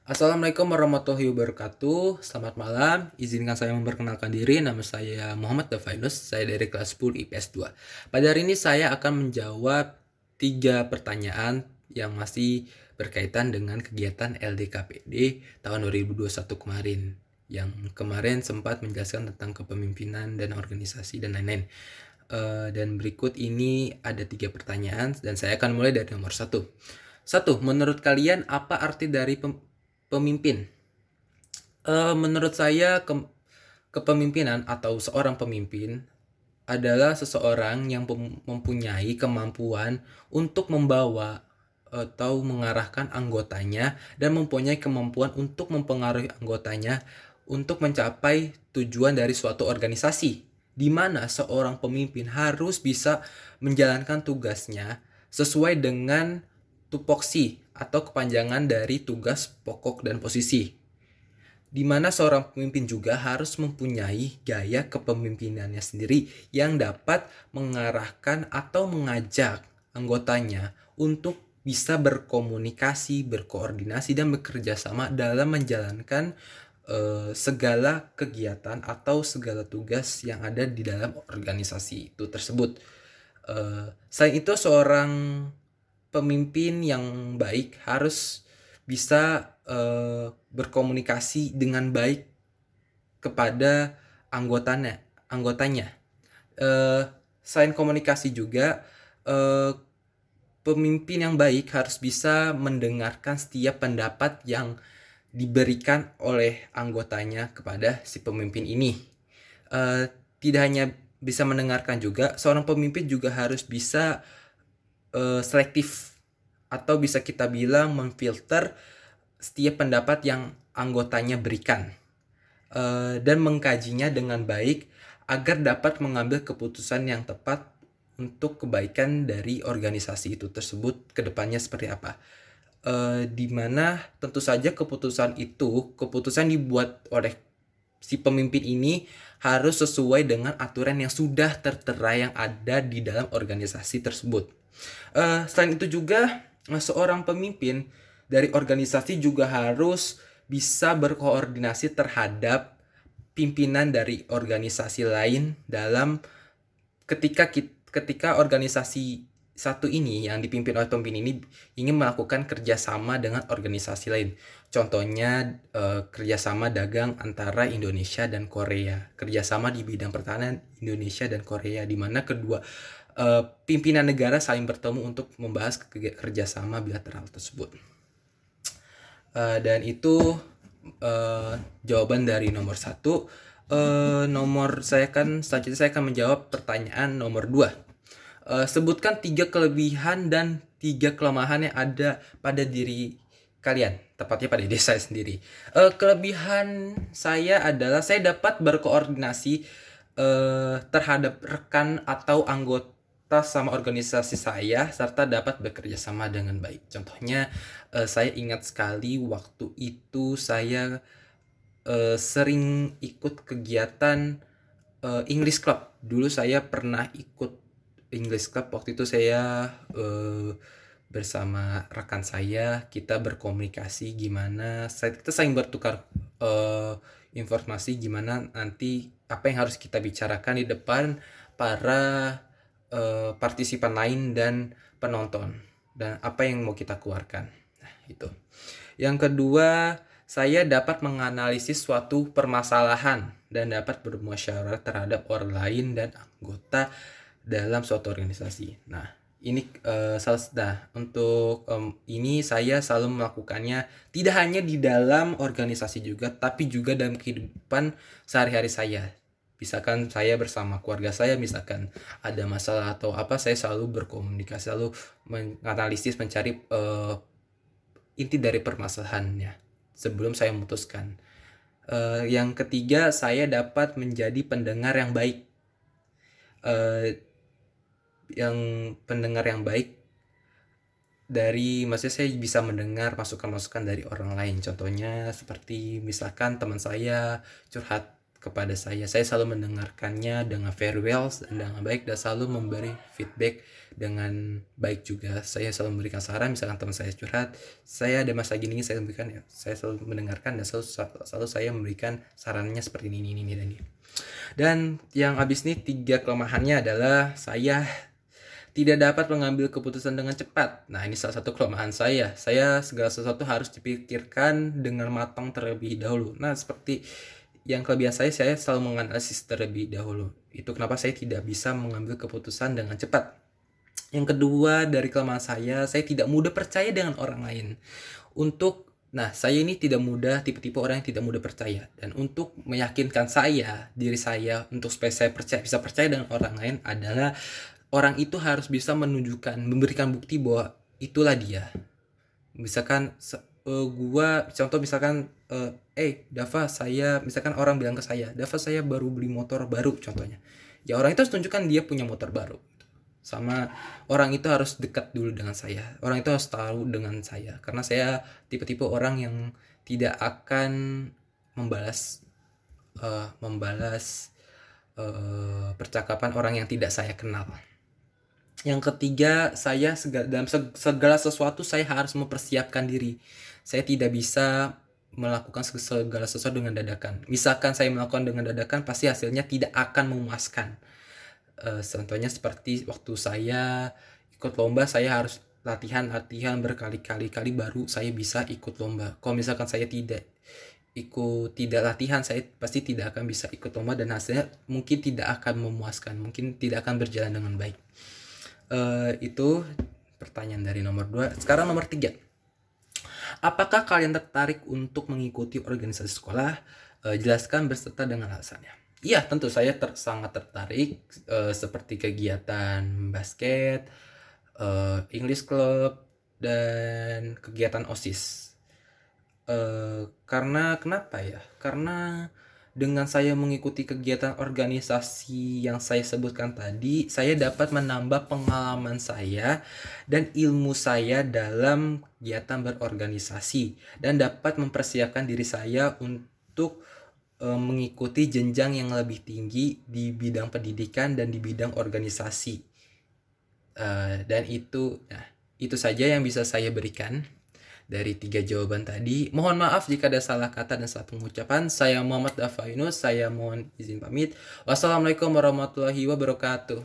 Assalamualaikum warahmatullahi wabarakatuh. Selamat malam. Izinkan saya memperkenalkan diri. Nama saya Muhammad Dafainus. Saya dari kelas 10 IPS 2. Pada hari ini saya akan menjawab 3 pertanyaan yang masih berkaitan dengan kegiatan LDKPD tahun 2021 kemarin. Yang kemarin sempat menjelaskan tentang kepemimpinan dan organisasi dan lain-lain. Dan berikut ini ada 3 pertanyaan dan saya akan mulai dari nomor 1. Menurut kalian apa arti dari pemimpin? Menurut saya kepemimpinan atau seorang pemimpin adalah seseorang yang mempunyai kemampuan untuk membawa atau mengarahkan anggotanya dan mempunyai kemampuan untuk mempengaruhi anggotanya untuk mencapai tujuan dari suatu organisasi, di mana seorang pemimpin harus bisa menjalankan tugasnya sesuai dengan tupoksi atau kepanjangan dari tugas pokok dan posisi, di mana seorang pemimpin juga harus mempunyai gaya kepemimpinannya sendiri yang dapat mengarahkan atau mengajak anggotanya untuk bisa berkomunikasi, berkoordinasi, dan bekerja sama dalam menjalankan segala kegiatan atau segala tugas yang ada di dalam organisasi itu tersebut. Selain itu, seorang pemimpin yang baik harus bisa berkomunikasi dengan baik kepada anggotanya. Selain komunikasi juga, pemimpin yang baik harus bisa mendengarkan setiap pendapat yang diberikan oleh anggotanya kepada si pemimpin ini. Tidak hanya bisa mendengarkan juga, seorang pemimpin juga harus bisa selektif atau bisa kita bilang memfilter setiap pendapat yang anggotanya berikan dan mengkajinya dengan baik agar dapat mengambil keputusan yang tepat untuk kebaikan dari organisasi itu tersebut ke depannya seperti apa. Di mana tentu saja keputusan dibuat oleh si pemimpin ini harus sesuai dengan aturan yang sudah tertera yang ada di dalam organisasi tersebut. Selain itu juga, seorang pemimpin dari organisasi juga harus bisa berkoordinasi terhadap pimpinan dari organisasi lain dalam ketika organisasi satu ini yang dipimpin oleh pemimpin ini ingin melakukan kerjasama dengan organisasi lain. Contohnya kerjasama dagang antara Indonesia dan Korea, kerjasama di bidang pertahanan Indonesia dan Korea, di mana kedua pimpinan negara saling bertemu untuk membahas kerjasama bilateral tersebut. Dan itu jawaban dari nomor 1. Selanjutnya saya akan menjawab pertanyaan nomor 2. Sebutkan 3 kelebihan dan 3 kelemahan yang ada pada diri kalian, tepatnya pada diri saya sendiri. Kelebihan saya adalah saya dapat berkoordinasi terhadap rekan atau anggota sama organisasi saya serta dapat bekerja sama dengan baik. Contohnya, saya ingat sekali waktu itu saya sering ikut kegiatan English Club. Dulu saya pernah ikut English Club. Waktu itu saya bersama rekan saya, kita berkomunikasi gimana, kita saling bertukar informasi gimana nanti apa yang harus kita bicarakan di depan para partisipan lain dan penonton, dan apa yang mau kita keluarkan. Nah, itu. Yang kedua, saya dapat menganalisis suatu permasalahan dan dapat bermusyawarah terhadap orang lain dan anggota dalam suatu organisasi. Nah, ini untuk ini saya selalu melakukannya tidak hanya di dalam organisasi juga, tapi juga dalam kehidupan sehari-hari saya. Misalkan saya bersama keluarga saya, misalkan ada masalah atau apa, saya selalu berkomunikasi, selalu menganalisis, mencari inti dari permasalahannya sebelum saya memutuskan. Yang ketiga, saya dapat menjadi pendengar yang baik. Yang pendengar yang baik maksudnya saya bisa mendengar masukan-masukan dari orang lain. Contohnya seperti misalkan teman saya curhat kepada saya. Saya selalu mendengarkannya dengan very well dan dengan baik, dan selalu memberi feedback dengan baik juga. Saya selalu memberikan saran, misalkan teman saya curhat, saya ada masalah gini, saya memberikan, ya, saya selalu mendengarkan dan selalu saya memberikan sarannya seperti ini dan ini. Dan yang habis ini 3 kelemahannya adalah saya tidak dapat mengambil keputusan dengan cepat. Nah, ini salah satu kelemahan saya. Saya segala sesuatu harus dipikirkan dengan matang terlebih dahulu. Nah, seperti yang kelebihan saya selalu menganalisis terlebih dahulu. Itu kenapa saya tidak bisa mengambil keputusan dengan cepat. Yang kedua dari kelemahan saya tidak mudah percaya dengan orang lain. Nah, saya ini tidak mudah, tipe-tipe orang yang tidak mudah percaya. Dan untuk meyakinkan diri saya, untuk supaya saya bisa percaya dengan orang lain adalah orang itu harus bisa memberikan bukti bahwa itulah dia. Misalkan Dava, misalkan orang bilang ke saya, Dava, saya baru beli motor baru contohnya. Ya, orang itu harus tunjukkan dia punya motor baru. Sama orang itu harus dekat dulu dengan saya. Orang itu harus tahu dengan saya. Karena saya tipe-tipe orang yang tidak akan membalas percakapan orang yang tidak saya kenal. Yang ketiga, dalam segala sesuatu saya harus mempersiapkan diri. Saya tidak bisa melakukan segala sesuatu dengan dadakan. Misalkan saya melakukan dengan dadakan, pasti hasilnya tidak akan memuaskan. Contohnya seperti waktu saya ikut lomba, saya harus latihan berkali-kali baru saya bisa ikut lomba. Kalau misalkan saya tidak latihan, saya pasti tidak akan bisa ikut lomba dan hasilnya mungkin tidak akan memuaskan, mungkin tidak akan berjalan dengan baik. Itu pertanyaan dari nomor 2. Sekarang nomor 3. Apakah kalian tertarik untuk mengikuti organisasi sekolah? Jelaskan beserta dengan alasannya. Iya, tentu saya sangat tertarik, seperti kegiatan basket, English Club, dan kegiatan OSIS. Karena kenapa ya? Karena dengan saya mengikuti kegiatan organisasi yang saya sebutkan tadi, saya dapat menambah pengalaman saya dan ilmu saya dalam kegiatan berorganisasi, dan dapat mempersiapkan diri saya untuk mengikuti jenjang yang lebih tinggi di bidang pendidikan dan di bidang organisasi. Dan itu saja yang bisa saya berikan dari 3 jawaban tadi. Mohon maaf jika ada salah kata dan salah pengucapan. Saya Muhammad Dava Yunus, saya mohon izin pamit. Wassalamualaikum warahmatullahi wabarakatuh.